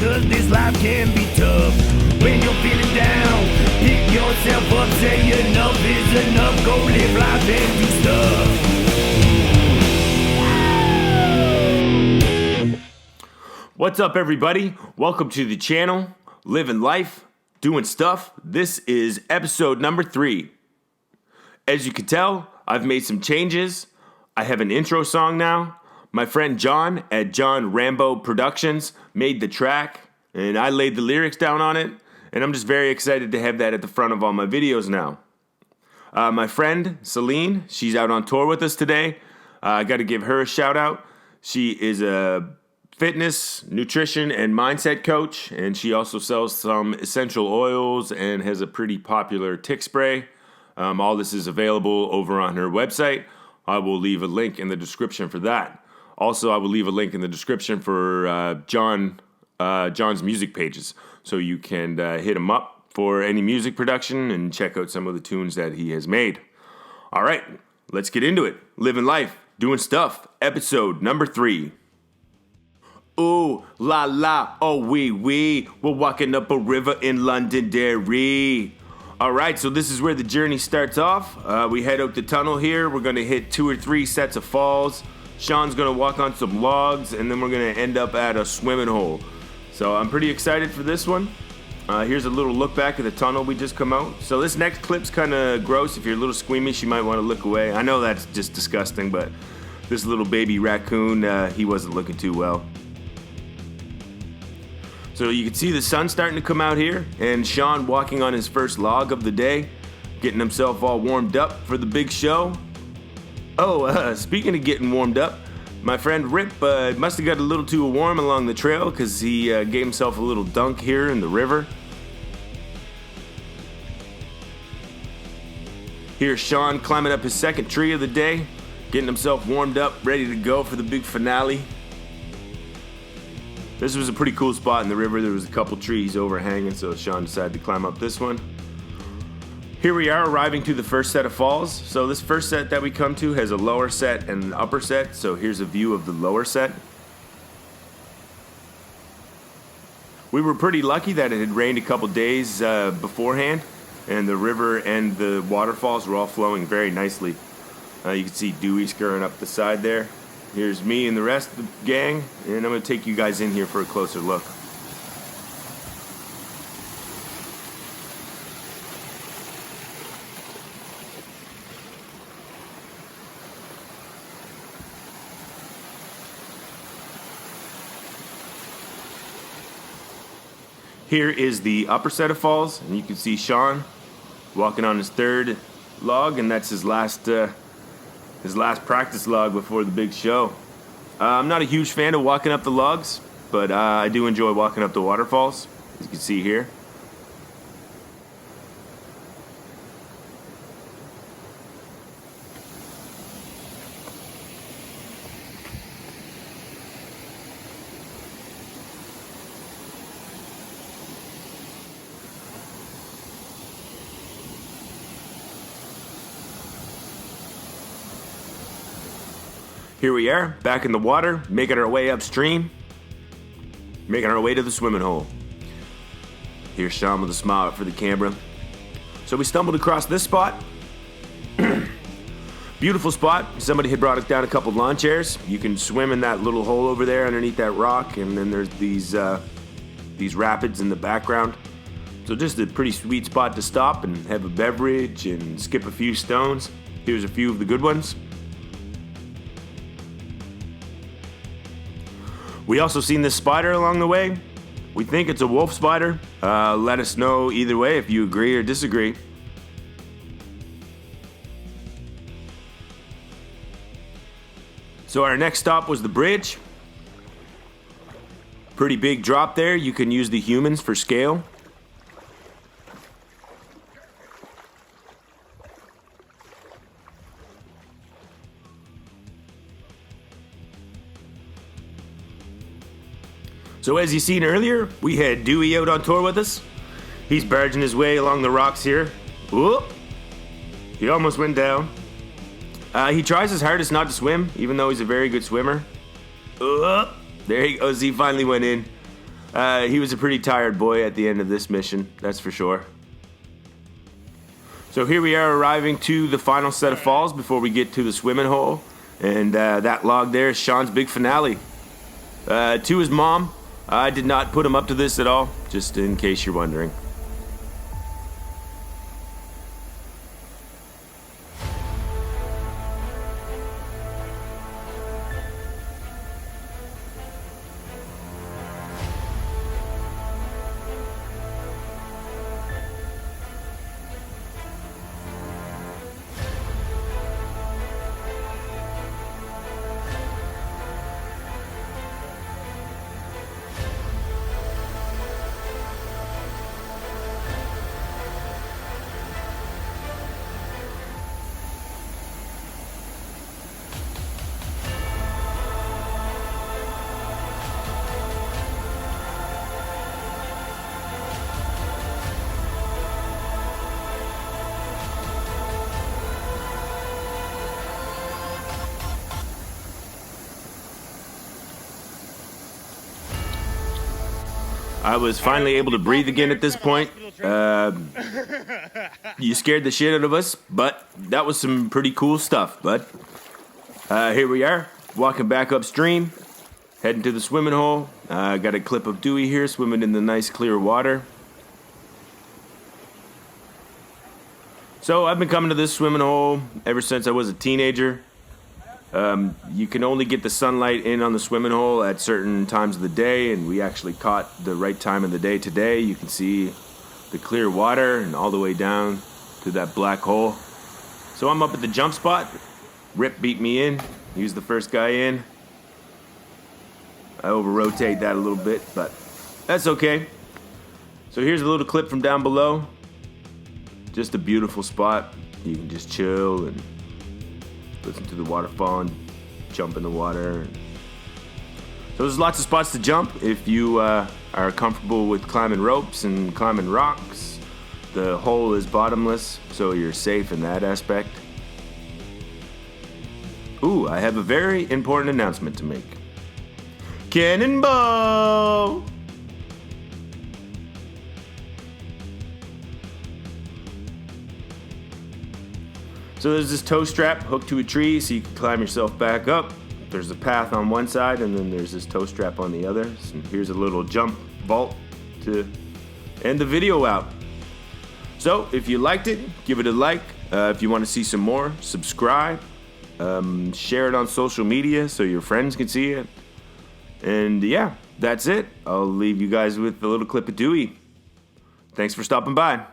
cause this life can be tough. When you're feeling down, pick yourself up, say enough is enough, go live life and do stuff. What's up, everybody? Welcome to the channel, Living Life, Doing Stuff. This is episode number 3. As you can tell, I've made some changes. I have an intro song now. My friend John at John Rambo Productions made the track, and I laid the lyrics down on it, and I'm just very excited to have that at the front of all my videos now. My friend Celine, she's out on tour with us today. I got to give her a shout out. She is a fitness, nutrition, and mindset coach, and she also sells some essential oils and has a pretty popular tick spray. All this is available over on her website. I will leave a link in the description for that. Also, I will leave a link in the description for John's music pages, so you can hit him up for any music production and check out some of the tunes that he has made. All right, let's get into it. Living life, doing stuff, episode number 3. Ooh, la la, oh wee, we're walking up a river in Londonderry. All right, so this is where the journey starts off. We head out the tunnel here. We're going to hit 2 or 3 sets of falls. Sean's going to walk on some logs, and then we're going to end up at a swimming hole. So I'm pretty excited for this one. Here's a little look back at the tunnel we just come out. So this next clip's kind of gross. If you're a little squeamish, you might want to look away. I know that's just disgusting, but this little baby raccoon, he wasn't looking too well. So you can see the sun starting to come out here, and Sean walking on his first log of the day, getting himself all warmed up for the big show. Oh, speaking of getting warmed up, my friend Rip must have got a little too warm along the trail because he gave himself a little dunk here in the river. Here's Sean climbing up his second tree of the day, getting himself warmed up, ready to go for the big finale. This was a pretty cool spot in the river. There was a couple trees overhanging, so Sean decided to climb up this one. Here we are arriving to the first set of falls. So this first set that we come to has a lower set and an upper set. So here's a view of the lower set. We were pretty lucky that it had rained a couple days beforehand, and the river and the waterfalls were all flowing very nicely. You can see Dewey scurrying up the side there. Here's me and the rest of the gang, and I'm going to take you guys in here for a closer look. Here is the upper set of falls, and you can see Sean walking on his third log, and that's his last practice log before the big show. I'm not a huge fan of walking up the logs, but I do enjoy walking up the waterfalls, as you can see here. Here we are, back in the water, making our way upstream, making our way to the swimming hole. Here's Sean with a smile for the camera. So we stumbled across this spot. Beautiful spot. Somebody had brought down a couple lawn chairs. You can swim in that little hole over there underneath that rock, and then there's these rapids in the background. So just a pretty sweet spot to stop and have a beverage and skip a few stones. Here's a few of the good ones. We also seen this spider along the way. We think it's a wolf spider. Let us know either way if you agree or disagree. So our next stop was the bridge. Pretty big drop there. You can use the humans for scale. So as you seen earlier, we had Dewey out on tour with us. He's barging his way along the rocks here. Whoop! He almost went down. He tries his hardest not to swim, even though he's a very good swimmer. There he goes, he finally went in. He was a pretty tired boy at the end of this mission, that's for sure. So here we are arriving to the final set of falls before we get to the swimming hole. And that log there is Sean's big finale. To his mom, I did not put him up to this at all, just in case you're wondering. I was finally able to breathe again at this point. You scared the shit out of us, but that was some pretty cool stuff, bud. Here we are, walking back upstream, heading to the swimming hole. Got a clip of Dewey here swimming in the nice clear water. So I've been coming to this swimming hole ever since I was a teenager. You can only get the sunlight in on the swimming hole at certain times of the day, and we actually caught the right time of the day today. You can see the clear water and all the way down to that black hole. So I'm up at the jump spot. Rip beat me in. He was the first guy in. I over-rotate that a little bit, but that's okay. So here's a little clip from down below. Just a beautiful spot. You can just chill and listen to the waterfall and jump in the water. So there's lots of spots to jump if you are comfortable with climbing ropes and climbing rocks. The hole is bottomless, so you're safe in that aspect. Ooh, I have a very important announcement to make. Cannonball! So there's this tow strap hooked to a tree so you can climb yourself back up. There's a path on one side and then there's this tow strap on the other. So here's a little jump vault to end the video out. So if you liked it, give it a like. If you want to see some more, subscribe. Share it on social media so your friends can see it. And yeah, that's it. I'll leave you guys with a little clip of Dewey. Thanks for stopping by.